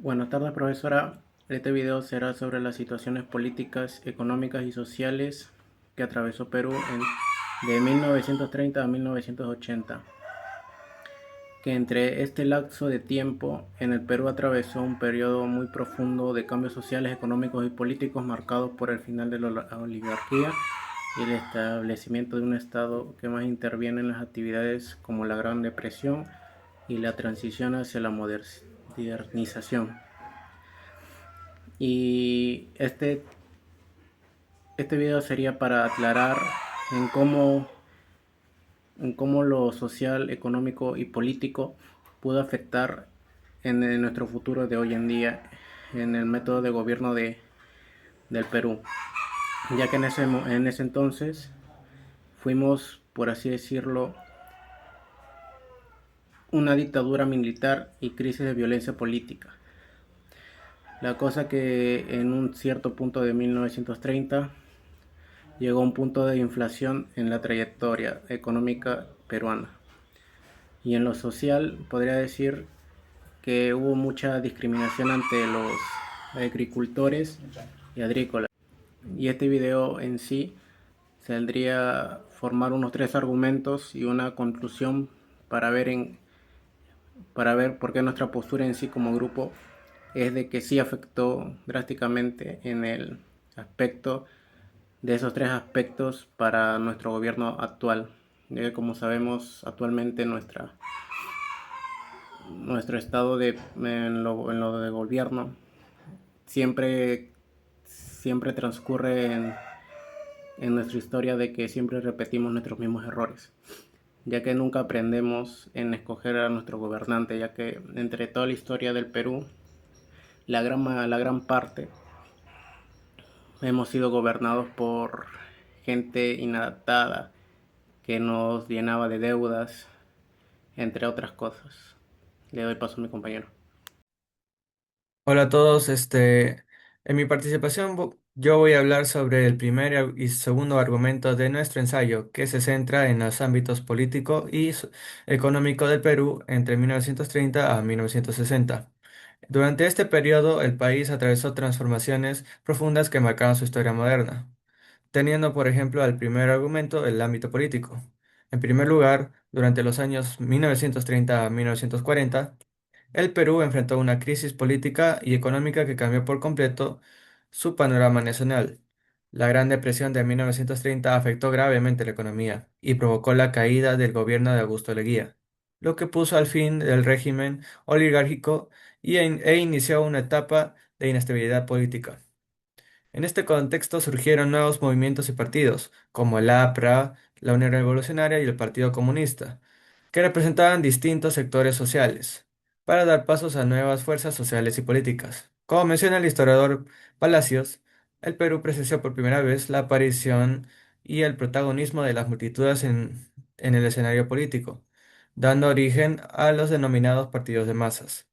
Buenas tardes, profesora. Este video será sobre las situaciones políticas, económicas y sociales que atravesó Perú de 1930 a 1980. Que entre este lapso de tiempo en el Perú atravesó un periodo muy profundo de cambios sociales, económicos y políticos marcados por el final de la oligarquía y el establecimiento de un Estado que más interviene en las actividades como la Gran Depresión y la transición hacia la modernización. Y este video sería para aclarar en cómo, en cómo lo social, económico y político pudo afectar en nuestro futuro de hoy en día en el método de gobierno del Perú, ya que en ese entonces fuimos, por así decirlo, una dictadura militar y crisis de violencia política. La cosa que en un cierto punto de 1930 llegó a un punto de inflación en la trayectoria económica peruana. Y en lo social podría decir que hubo mucha discriminación ante los agricultores y agrícolas. Y este video en sí saldría formar unos tres argumentos y una conclusión para ver para ver por qué nuestra postura en sí como grupo es de que sí afectó drásticamente en el aspecto de esos tres aspectos para nuestro gobierno actual, ya que como sabemos actualmente nuestro estado en lo de gobierno siempre, siempre transcurre en nuestra historia de que siempre repetimos nuestros mismos errores, ya que nunca aprendemos en escoger a nuestro gobernante, ya que entre toda la historia del Perú, la gran parte hemos sido gobernados por gente inadaptada que nos llenaba de deudas, entre otras cosas. Le doy paso a mi compañero. Hola a todos, en mi participación yo voy a hablar sobre el primer y segundo argumento de nuestro ensayo, que se centra en los ámbitos político y económico del Perú entre 1930 a 1960. Durante este periodo, el país atravesó transformaciones profundas que marcaron su historia moderna, teniendo por ejemplo al primer argumento el ámbito político. En primer lugar, durante los años 1930 a 1940, el Perú enfrentó una crisis política y económica que cambió por completo su panorama nacional. La Gran Depresión de 1930 afectó gravemente la economía y provocó la caída del gobierno de Augusto Leguía, lo que puso al fin del régimen oligárquico e inició una etapa de inestabilidad política. En este contexto surgieron nuevos movimientos y partidos, como el APRA, la Unión Revolucionaria y el Partido Comunista, que representaban distintos sectores sociales, para dar pasos a nuevas fuerzas sociales y políticas. Como menciona el historiador Palacios, el Perú presenció por primera vez la aparición y el protagonismo de las multitudes en el escenario político, dando origen a los denominados partidos de masas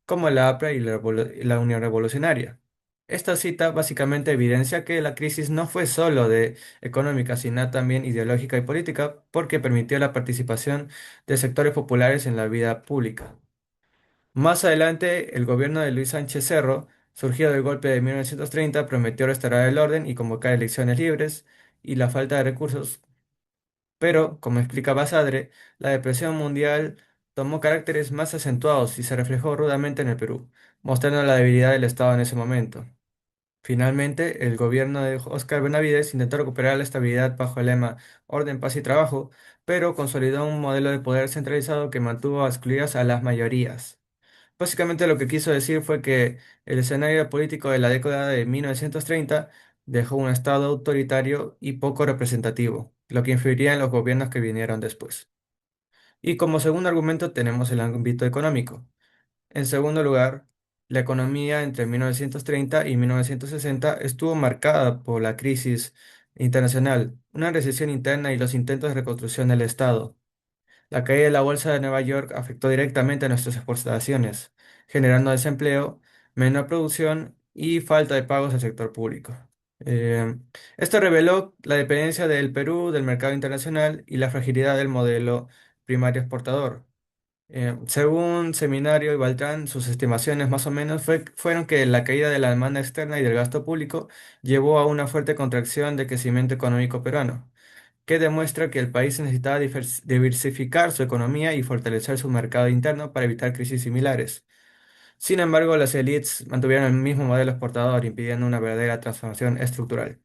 como la APRA y y la Unión Revolucionaria. Esta cita básicamente evidencia que la crisis no fue solo de económica, sino también ideológica y política, porque permitió la participación de sectores populares en la vida pública. Más adelante, el gobierno de Luis Sánchez Cerro, surgido del golpe de 1930, prometió restaurar el orden y convocar elecciones libres, y la falta de recursos, pero, como explica Basadre, la depresión mundial tomó caracteres más acentuados y se reflejó rudamente en el Perú, mostrando la debilidad del Estado en ese momento. Finalmente, el gobierno de Óscar Benavides intentó recuperar la estabilidad bajo el lema Orden, Paz y Trabajo, pero consolidó un modelo de poder centralizado que mantuvo excluidas a las mayorías. Básicamente lo que quiso decir fue que el escenario político de la década de 1930 dejó un Estado autoritario y poco representativo, lo que influiría en los gobiernos que vinieron después. Y como segundo argumento tenemos el ámbito económico. En segundo lugar, la economía entre 1930 y 1960 estuvo marcada por la crisis internacional, una recesión interna y los intentos de reconstrucción del Estado. La caída de la bolsa de Nueva York afectó directamente a nuestras exportaciones, generando desempleo, menor producción y falta de pagos al sector público. Eh, Esto reveló la dependencia del Perú del mercado internacional y la fragilidad del modelo primario exportador. Según Seminario y Baltrán, sus estimaciones más o menos fueron que la caída de la demanda externa y del gasto público llevó a una fuerte contracción de crecimiento económico peruano, que demuestra que el país necesitaba diversificar su economía y fortalecer su mercado interno para evitar crisis similares. Sin embargo, las élites mantuvieron el mismo modelo exportador, impidiendo una verdadera transformación estructural.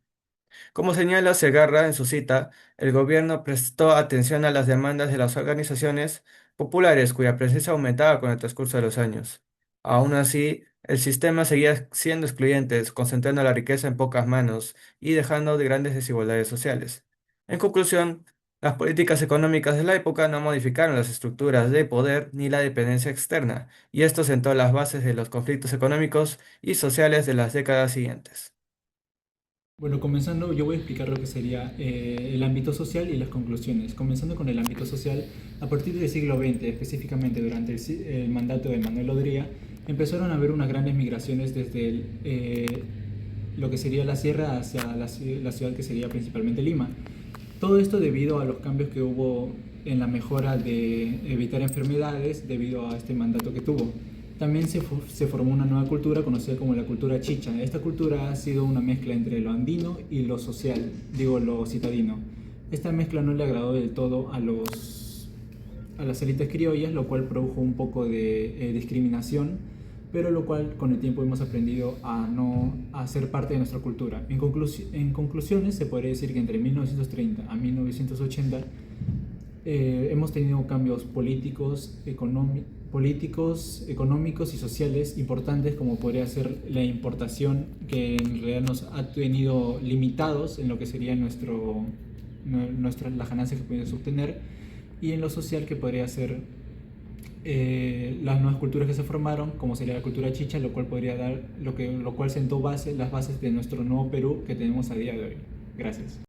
Como señala Segarra en su cita, el gobierno prestó atención a las demandas de las organizaciones populares cuya presencia aumentaba con el transcurso de los años. Aún así, el sistema seguía siendo excluyente, concentrando la riqueza en pocas manos y dejando de grandes desigualdades sociales. En conclusión, las políticas económicas de la época no modificaron las estructuras de poder ni la dependencia externa, y esto sentó las bases de los conflictos económicos y sociales de las décadas siguientes. Bueno, comenzando, yo voy a explicar lo que sería el ámbito social y las conclusiones. Comenzando con el ámbito social, a partir del siglo XX, específicamente durante el mandato de Manuel Odría, empezaron a haber unas grandes migraciones desde lo que sería la sierra hacia la ciudad que sería principalmente Lima. Todo esto debido a los cambios que hubo en la mejora de evitar enfermedades debido a este mandato que tuvo. También se formó una nueva cultura conocida como la cultura chicha. Esta cultura ha sido una mezcla entre lo andino y lo social, digo lo citadino. Esta mezcla no le agradó del todo a las élites criollas, lo cual produjo un poco de discriminación, pero lo cual con el tiempo hemos aprendido a no a ser parte de nuestra cultura. En conclusiones, se podría decir que entre 1930 a 1980 hemos tenido cambios políticos, económicos y sociales importantes, como podría ser la importación, que en realidad nos ha tenido limitados en lo que sería las ganancias que podemos obtener, y en lo social, que podría ser las nuevas culturas que se formaron, como sería la cultura chicha, lo cual podría dar lo cual sentó las bases de nuestro nuevo Perú que tenemos a día de hoy. Gracias.